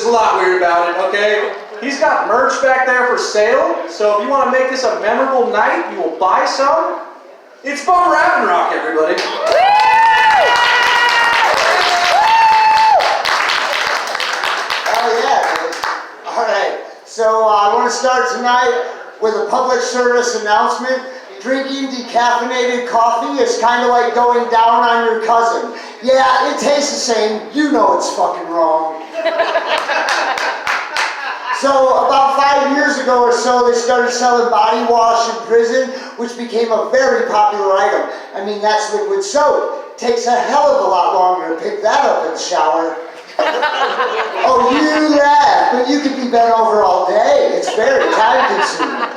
There's a lot weird about it, okay? He's got merch back there for sale, so if you want to make this a memorable night, you will buy some. It's B.U.M.B.RAP'N ROCK, everybody. Oh yeah, dude. All right. So I want to start tonight with a public service announcement. Drinking decaffeinated coffee is kind of like going down on your cousin. Yeah, it tastes the same. You know it's fucking wrong. So about 5 years ago or so, they started selling body wash in prison, which became a very popular item. I mean, that's liquid soap. Takes a hell of a lot longer to pick that up in the shower. Oh, you laugh, but you could be bent over all day. It's very time consuming.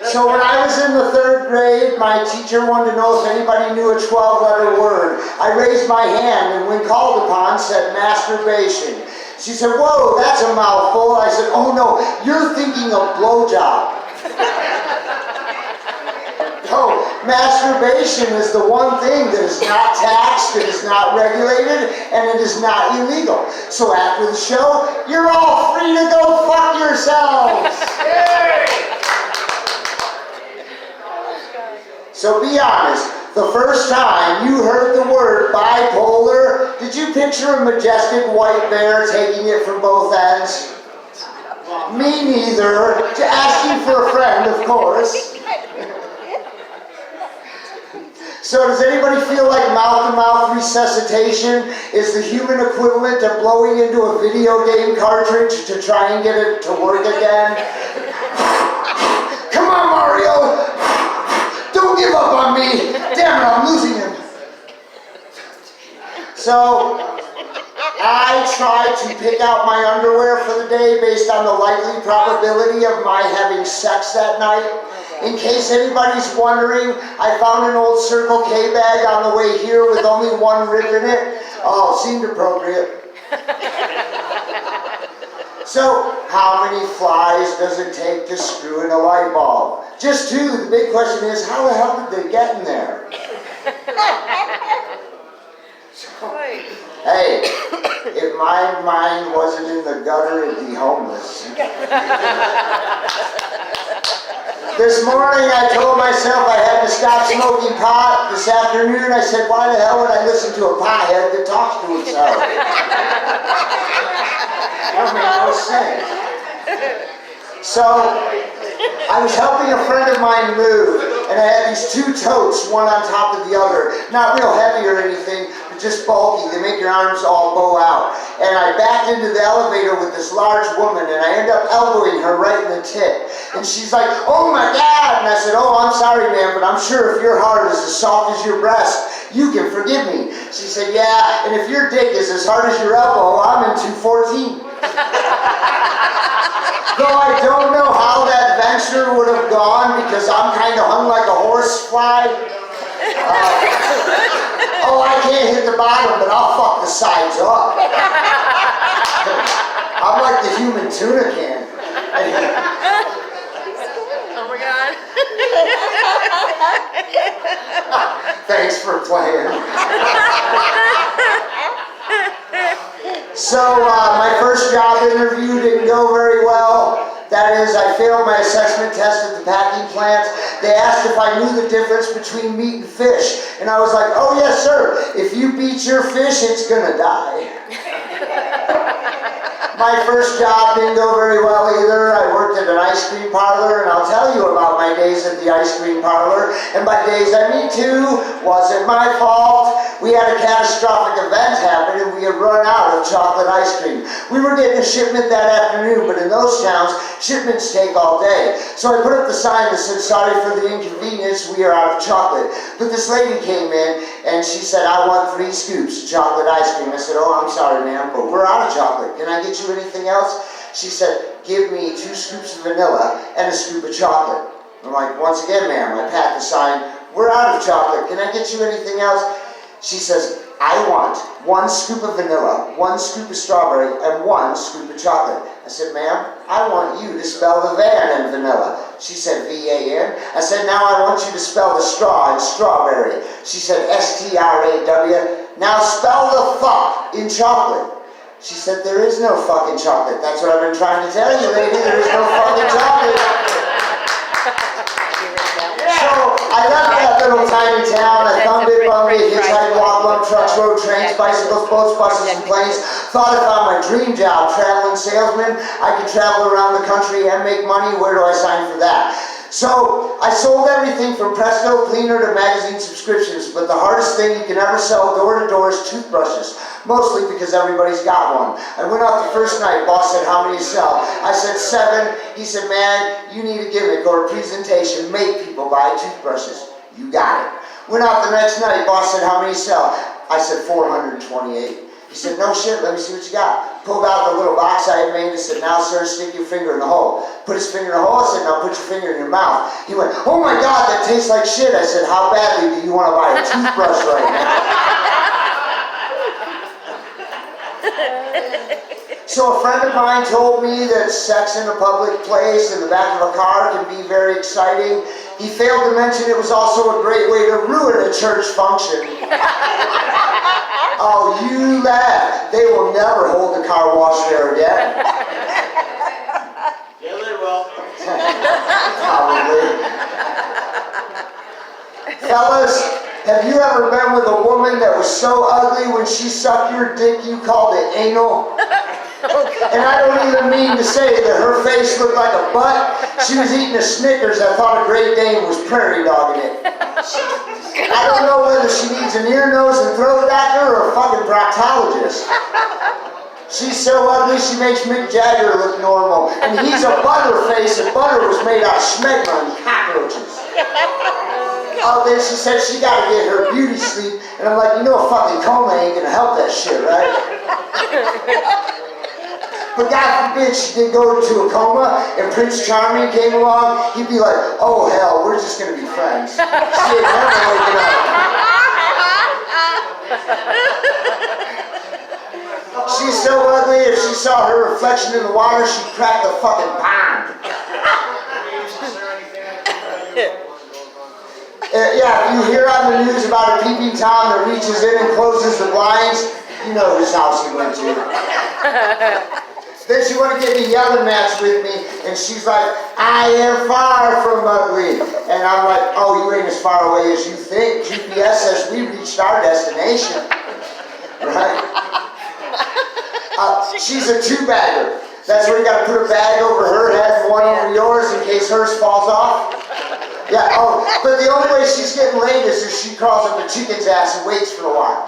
So when I was in the 3rd grade, my teacher wanted to know if anybody knew a 12-letter word. I raised my hand and when called upon said masturbation. She said, whoa, that's a mouthful. I said, oh no, you're thinking of blowjob. No, masturbation is the one thing that is not taxed, it is not regulated, and it is not illegal. So after the show, you're all free to go fuck yourselves. Yay! So be honest, the first time you heard the word bipolar, did you picture a majestic white bear taking it from both ends? Me neither. Asking for a friend, of course. So does anybody feel like mouth-to-mouth resuscitation is the human equivalent of blowing into a video game cartridge to try and get it to work again? Come on, Mario! Don't give up on me! Damn it, I'm losing him. So, I try to pick out my underwear for the day based on the likely probability of my having sex that night. In case anybody's wondering, I found an old Circle K bag on the way here with only one rip in it. Oh, seemed appropriate. So, how many flies does it take to screw in a light bulb? Just 2. The big question is, how the hell did they get in there? Hey, if my mind wasn't in the gutter, it'd be homeless. This morning I told myself I had to stop smoking pot. This afternoon I said, why the hell would I listen to a pothead that talks to himself? That made no sense. So, I was helping a friend of mine move, and I had these 2 totes, one on top of the other. Not real heavy or anything, but just bulky. They make your arms all bow out. And I backed into the elevator with this large woman, and I ended up elbowing her right in the tit. And she's like, oh my God! And I said, oh, I'm sorry, ma'am, but I'm sure if your heart is as soft as your breast, you can forgive me. She said, yeah, and if your dick is as hard as your elbow, I'm in 214. Though I don't know how that venture would have gone because I'm kind of hung like a horsefly. Oh, I can't hit the bottom, but I'll fuck the sides up. I'm like the human tuna can. Oh my God. Thanks for playing. So, my first job interview didn't go very well. That is, I failed my assessment test at the packing plant. They asked if I knew the difference between meat and fish. And I was like, oh yes sir, if you beat your fish, it's gonna die. My first job didn't go very well either. I worked at an ice cream parlor, and I'll tell you about my days at the ice cream parlor. And by days I mean 2, wasn't my fault. We had a catastrophic event happen, and we had run out of chocolate ice cream. We were getting a shipment that afternoon, but in those towns, shipments take all day. So I put up the sign that said, sorry for the inconvenience, we are out of chocolate. But this lady came in, and she said, I want 3 scoops of chocolate ice cream. I said, oh, I'm sorry, ma'am, but we're out of chocolate. Can I get you anything else? She said, give me 2 scoops of vanilla and a scoop of chocolate. I'm like, once again, ma'am, I pat the sign, we're out of chocolate. Can I get you anything else? She says, I want 1 scoop of vanilla, 1 scoop of strawberry, and 1 scoop of chocolate. I said, ma'am, I want you to spell the van in vanilla. She said, V-A-N. I said, now I want you to spell the straw in strawberry. She said, S-T-R-A-W. Now spell the fuck in chocolate. She said, there is no fucking chocolate. That's what I've been trying to tell you, lady. There is no fucking chocolate. So I left that little tiny town. I thumbed it, bumped it, hitchhiked, walked, bumped trucks, rode trains, bicycles, boats, buses, and planes. Thought I found my dream job, traveling salesman. I could travel around the country and make money. Where do I sign for that? So I sold everything from Presto Cleaner to magazine subscriptions, but the hardest thing you can ever sell door to door is toothbrushes, mostly because everybody's got one. I went out the first night, boss said, how many you sell? I said 7. He said, man, you need a gimmick or a presentation, make people buy toothbrushes. You got it. Went out the next night, boss said, how many you sell? I said 428. He said, no shit, let me see what you got. Pulled out the little box I had made and said, now sir, stick your finger in the hole. Put his finger in the hole, I said, now put your finger in your mouth. He went, oh my God, that tastes like shit. I said, how badly do you want to buy a toothbrush right now? So a friend of mine told me that sex in a public place in the back of a car can be very exciting. He failed to mention it was also a great way to ruin a church function. Oh, you laugh. They will never hold the car wash there again. Yeah, they will. Probably. Fellas, have you ever been with a woman that was so ugly when she sucked your dick you called it anal? And I don't even mean to say that her face looked like a butt. She was eating a Snickers. I thought a Great Dane was prairie dogging it. I don't know whether she needs an ear, nose, and throat doctor or a fucking proctologist. She's so ugly she makes Mick Jagger look normal. And he's a butterface, and butter was made out of schmegma and cockroaches. Oh, then she said she got to get her beauty sleep. And I'm like, you know a fucking coma ain't going to help that shit, right? But God forbid she did go into a coma and Prince Charming came along, he'd be like, oh hell, we're just going to be friends. She ain't never waking up. She's so ugly, if she saw her reflection in the water, she'd crack the fucking pond. Yeah, if you hear on the news about a peeping Tom that reaches in and closes the blinds, you know whose house he went to. Then she wanted to get in a yelling match with me, and she's like, I am far from ugly. And I'm like, oh, you ain't as far away as you think. GPS says we reached our destination. Right? She's a two-bagger. That's where you got to put a bag over her head and one over yours in case hers falls off. Yeah, oh, but the only way she's getting laid is if she crawls up a chicken's ass and waits for a while.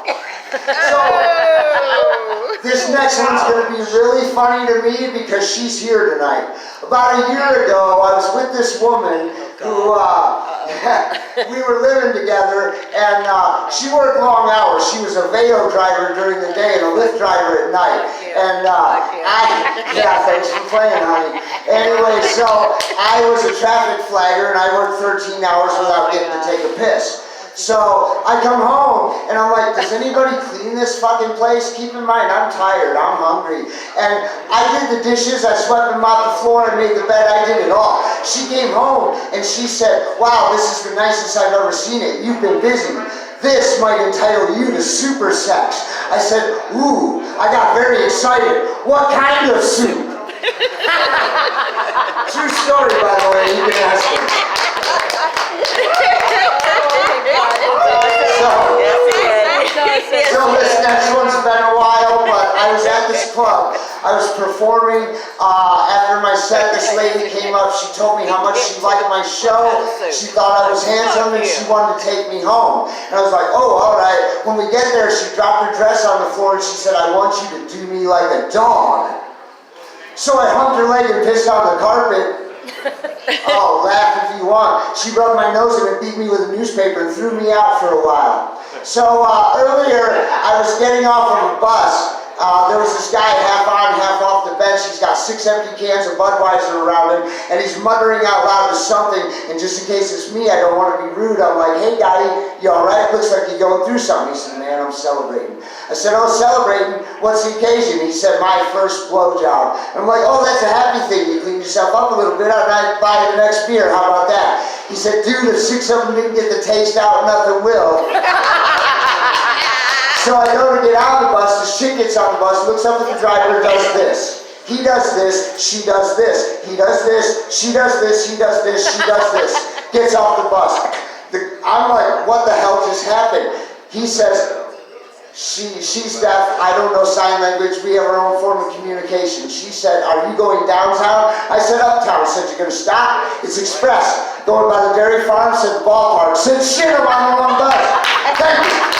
So, this next one's going to be really funny to me because she's here tonight. About a year ago, I was with this woman who, we were living together, and she worked long hours. She was a Veo driver during the day and a Lyft driver at night. And yeah, thanks for playing, honey. Anyway, so I was a traffic flagger, and I worked 13 hours without getting to take a piss. So I come home and I'm like, does anybody clean this fucking place? Keep in mind, I'm tired, I'm hungry. And I did the dishes, I swept and mopped the floor, I made the bed, I did it all. She came home and she said, wow, this is the nicest I've ever seen it. You've been busy. This might entitle you to super sex. I said, ooh, I got very excited. What kind of soup? True story, by the way, you can ask her. So this next one's been a while, but I was at this club. I was performing. After my set, this lady came up. She told me how much she liked my show. She thought I was handsome and she wanted to take me home. And I was like, oh, all right. When we get there, she dropped her dress on the floor and she said, I want you to do me like a dog. So I humped her leg and pissed on the carpet. Oh, laugh if you want. She rubbed my nose in and beat me with a newspaper and threw me out for a while. So earlier, I was getting off of a bus. There was this guy half on, half off the bench. He's got 6 empty cans of Budweiser around him, and he's muttering out loud to something. And just in case it's me, I don't want to be rude. I'm like, hey, guy, you all right? Looks like you're going through something. He said, man, I'm celebrating. I said, oh, celebrating? What's the occasion? He said, my first blowjob. I'm like, oh, that's a happy thing. You clean yourself up a little bit. I might buy you the next beer. How about that? He said, dude, if 6 of them didn't get the taste out, nothing will. So I go to get on the bus, this chick gets on the bus, looks up at the driver, does this. He does this, she does this. He does this, she does this, he does this, she does this. Gets off the bus. I'm like, what the hell just happened? He says, she's deaf, I don't know sign language, we have our own form of communication. She said, are you going downtown? I said, uptown. I said, you're going to stop? It's express. Going by the dairy farm, said the ballpark. Said, shit, I'm on the wrong bus. Thank you.